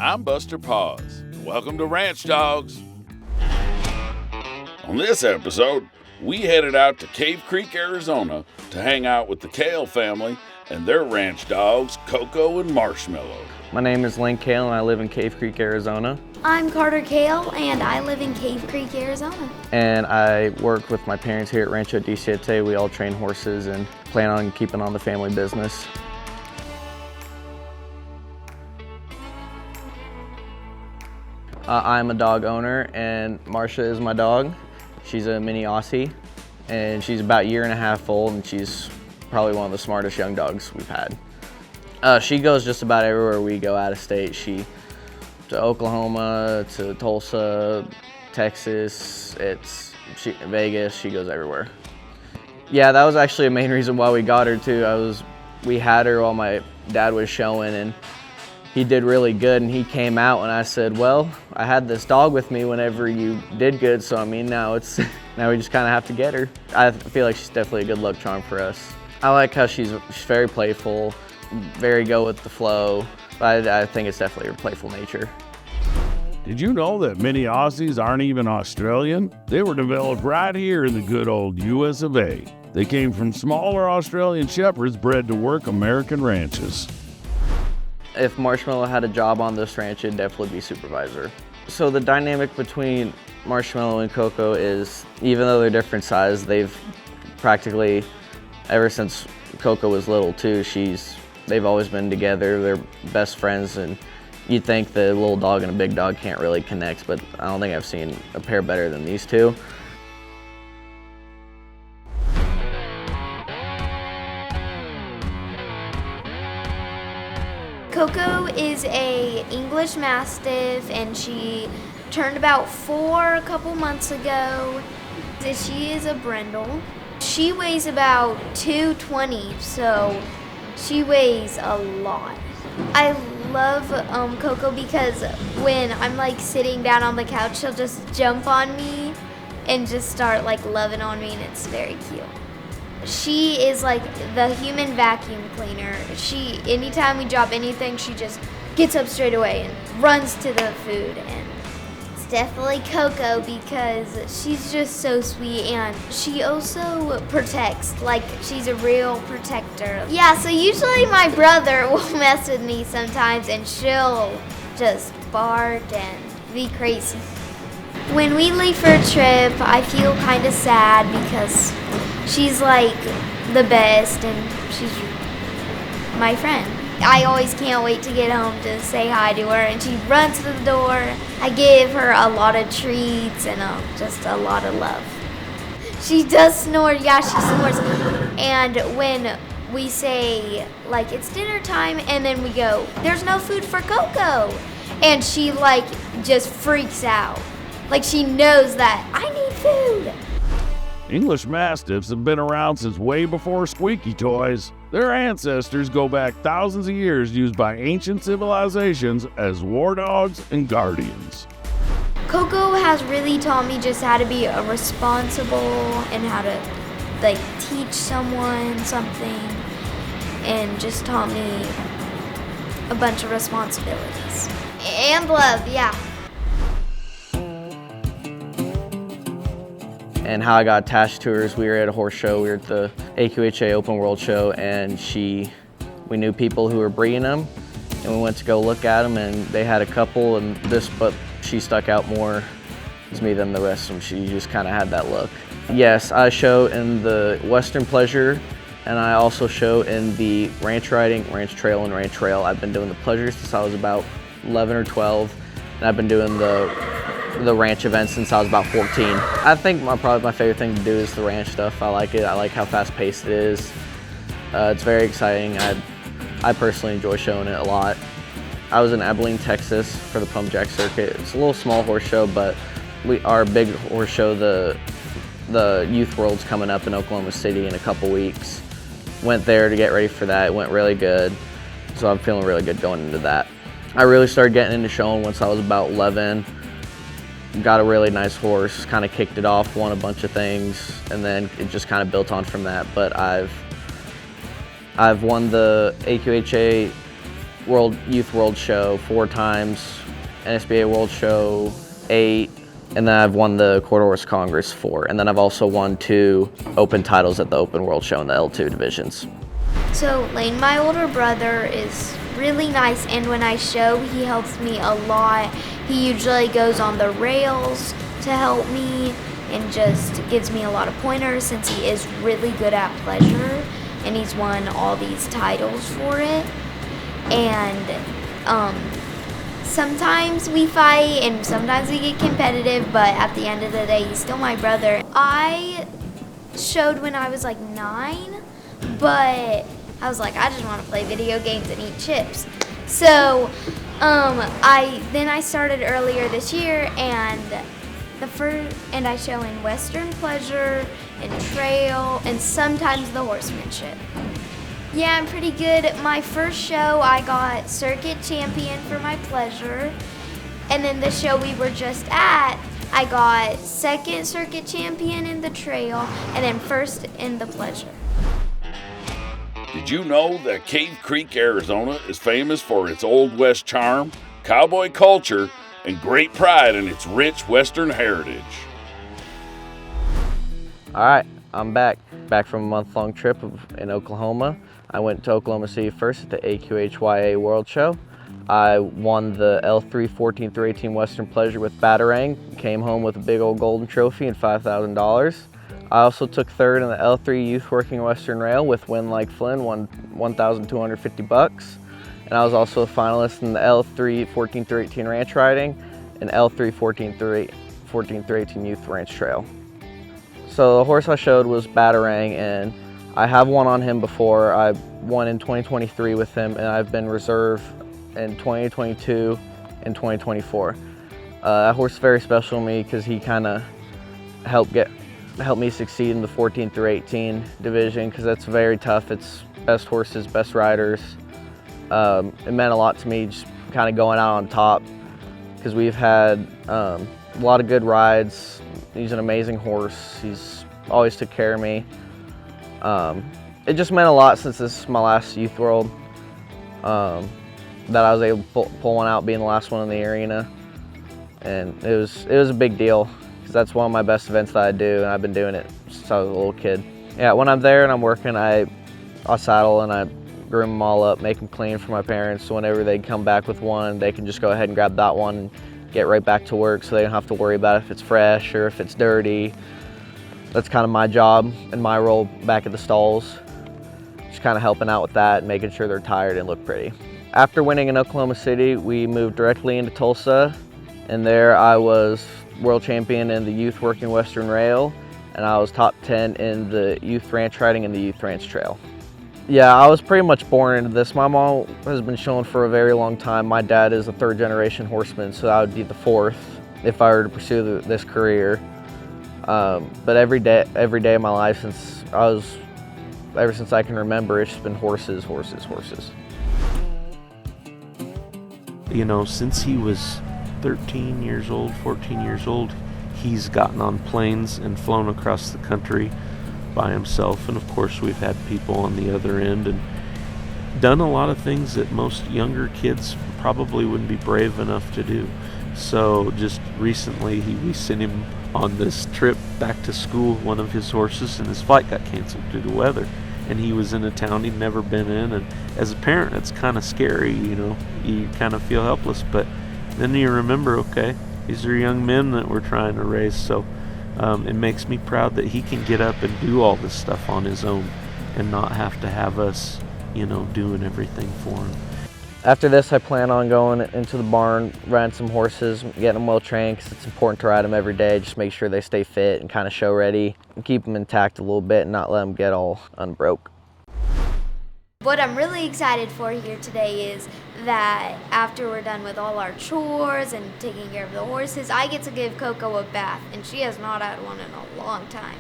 I'm Buster Paws. Welcome to Ranch Dogs. On this episode, we headed out to Cave Creek, Arizona to hang out with the Kail family and their ranch dogs, Coco and Marshmallow. My name is Lane Kail and I live in Cave Creek, Arizona. I'm Carter Kail and I live in Cave Creek, Arizona. And I work with my parents here at Rancho. We all train horses and plan on keeping on the family business. I'm a dog owner and Marsha is my dog. She's a mini Aussie and she's about a year and a half old and she's probably one of the smartest young dogs we've had. She goes just about everywhere we go out of state. To Oklahoma, to Tulsa, Texas, Vegas, she goes everywhere. Yeah, that was actually a main reason why we got her too. We had her while my dad was showing and he did really good and he came out and I said, well, I had this dog with me whenever you did good, so I mean now we just kind of have to get her. I feel like she's definitely a good luck charm for us. I like how she's very playful, very go with the flow. I think it's definitely her playful nature. Did you know that many Aussies aren't even Australian? They were developed right here in the good old US of A. They came from smaller Australian shepherds bred to work American ranches. If Marshmallow had a job on this ranch, it'd definitely be supervisor. So the dynamic between Marshmallow and Coco is, even though they're different size, they've practically, ever since Coco was little too, they've always been together. They're best friends, and you'd think the little dog and a big dog can't really connect, but I don't think I've seen a pair better than these two. Coco is a English Mastiff and she turned about 4 a couple months ago. She is a brindle. She weighs about 220, so she weighs a lot. I love Coco because when I'm like sitting down on the couch, she'll just jump on me and just start like loving on me, and it's very cute. She is like the human vacuum cleaner. Anytime we drop anything, she just gets up straight away and runs to the food. And it's definitely Coco because she's just so sweet and she also protects, like she's a real protector. Yeah, so usually my brother will mess with me sometimes and she'll just bark and be crazy. When we leave for a trip, I feel kind of sad because she's like the best and she's my friend. I always can't wait to get home to say hi to her and she runs to the door. I give her a lot of treats and just a lot of love. She does snore, yeah, she snores. And when we say like it's dinner time and then we go, there's no food for Coco. And she like just freaks out. Like she knows that I need food. English Mastiffs have been around since way before squeaky toys. Their ancestors go back thousands of years, used by ancient civilizations as war dogs and guardians. Coco has really taught me just how to be responsible and how to like teach someone something, and just taught me a bunch of responsibilities. And love, yeah. And how I got attached to her is we were at a horse show. We were at the AQHA Open World Show, and we knew people who were breeding them, and we went to go look at them, and they had a couple, but she stuck out more as me than the rest of them. She just kind of had that look. Yes, I show in the Western Pleasure, and I also show in the ranch riding, ranch trail, and ranch trail. I've been doing the pleasure since I was about 11 or 12, and I've been doing the ranch events since I was about 14. I think probably my favorite thing to do is the ranch stuff. I like it. I like how fast-paced it is. It's very exciting. I personally enjoy showing it a lot. I was in Abilene, Texas for the Pump Jack Circuit. It's a little small horse show, but our big horse show, the Youth World's coming up in Oklahoma City in a couple weeks. Went there to get ready for that. It went really good, so I'm feeling really good going into that. I really started getting into showing once I was about 11. Got a really nice horse, kind of kicked it off, won a bunch of things, and then it just kind of built on from that. But I've won the AQHA Youth World Show 4 times, NSBA World Show 8, and then I've won the Quarter Horse Congress 4, and then I've also won 2 open titles at the Open World Show in the L2 divisions. So Lane, my older brother, is really nice, and when I show, he helps me a lot. He usually goes on the rails to help me and just gives me a lot of pointers since he is really good at pleasure, and he's won all these titles for it. And sometimes we fight and sometimes we get competitive, but at the end of the day, he's still my brother. I showed when I was like 9, but I was like, I just want to play video games and eat chips. So I started earlier this year, and I show in Western Pleasure and Trail and sometimes the horsemanship. Yeah, I'm pretty good. My first show, I got circuit champion for my pleasure. And then the show we were just at, I got second circuit champion in the trail and then first in the pleasure. Did you know that Cave Creek, Arizona is famous for its Old West charm, cowboy culture, and great pride in its rich Western heritage? All right, I'm back from a month-long trip in Oklahoma. I went to Oklahoma City first at the AQHYA World Show. I won the L3 14 through 18 Western Pleasure with Batarang, came home with a big old golden trophy and $5,000. I also took third in the L3 Youth Working Western Rail with Win Like Flynn, won $1,250. And I was also a finalist in the L3 14 through 18 Ranch Riding and L3 14 through 18 Youth Ranch Trail. So the horse I showed was Batarang, and I have won on him before. I won in 2023 with him, and I've been reserve in 2022 and 2024. That horse is very special to me because he kind of helped me succeed in the 14 through 18 division, because that's very tough. It's best horses, best riders. It meant a lot to me just kind of going out on top, because we've had a lot of good rides. He's an amazing horse. He's always took care of me. It just meant a lot since this is my last Youth World, that I was able to pull one out being the last one in the arena. And it was a big deal, because that's one of my best events that I do, and I've been doing it since I was a little kid. Yeah, when I'm there and I'm working, I saddle and I groom them all up, make them clean for my parents, so whenever they come back with one, they can just go ahead and grab that one and get right back to work, so they don't have to worry about if it's fresh or if it's dirty. That's kind of my job and my role back at the stalls, just kind of helping out with that and making sure they're tired and look pretty. After winning in Oklahoma City, we moved directly into Tulsa, and there I was world champion in the Youth Working Western Rail, and I was top 10 in the Youth Ranch Riding and the Youth Ranch Trail. Yeah, I was pretty much born into this. My mom has been showing for a very long time. My dad is a 3rd generation horseman, so I would be the 4th if I were to pursue this career. But every day of my life ever since I can remember, it's just been horses, horses, horses. You know, since he was 13 years old, 14 years old, he's gotten on planes and flown across the country by himself, and of course we've had people on the other end, and done a lot of things that most younger kids probably wouldn't be brave enough to do. So just recently we sent him on this trip back to school, one of his horses, and his flight got canceled due to weather, and he was in a town he'd never been in, and as a parent it's kind of scary, you know, you kind of feel helpless, but then you remember, okay, these are young men that we're trying to raise, so it makes me proud that he can get up and do all this stuff on his own and not have to have us, you know, doing everything for him. After this, I plan on going into the barn, riding some horses, getting them well trained, because it's important to ride them every day, just make sure they stay fit and kind of show ready, and keep them intact a little bit and not let them get all unbroke. What I'm really excited for here today is that after we're done with all our chores and taking care of the horses, I get to give Coco a bath, and she has not had one in a long time.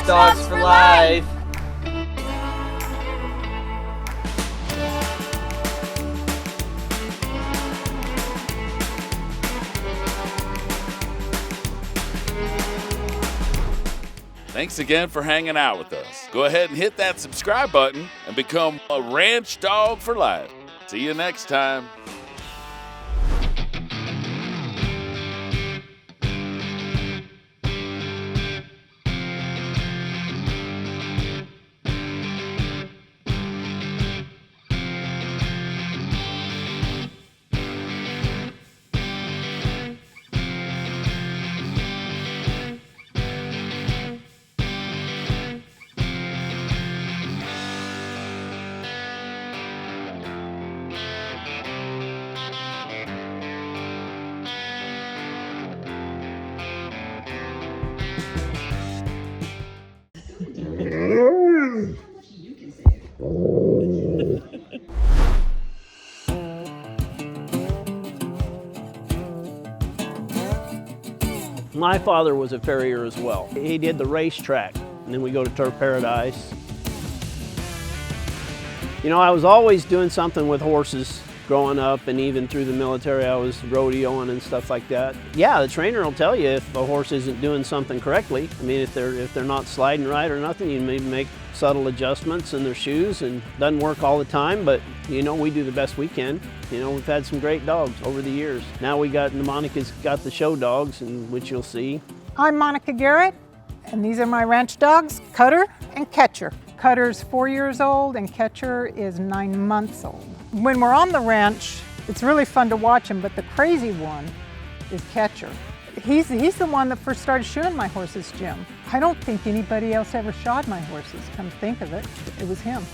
dogs for life. Thanks again for hanging out with us. Go ahead and hit that subscribe button and become a ranch dog for life. See you next time. My father was a farrier as well. He did the racetrack, and then we go to Turf Paradise. You know, I was always doing something with horses growing up, and even through the military I was rodeoing and stuff like that. Yeah, the trainer will tell you if a horse isn't doing something correctly. I mean, if they're not sliding right or nothing, you may make subtle adjustments in their shoes, and it doesn't work all the time, but you know, we do the best we can. You know, we've had some great dogs over the years. Now Monica's got the show dogs, and which you'll see. I'm Monica Garrett, and these are my ranch dogs, Cutter and Catcher. Cutter's 4 years old and Catcher is 9 months old. When we're on the ranch, it's really fun to watch him, but the crazy one is Catcher. He's the one that first started shoeing my horses, Jim. I don't think anybody else ever shod my horses, come to think of it. It was him.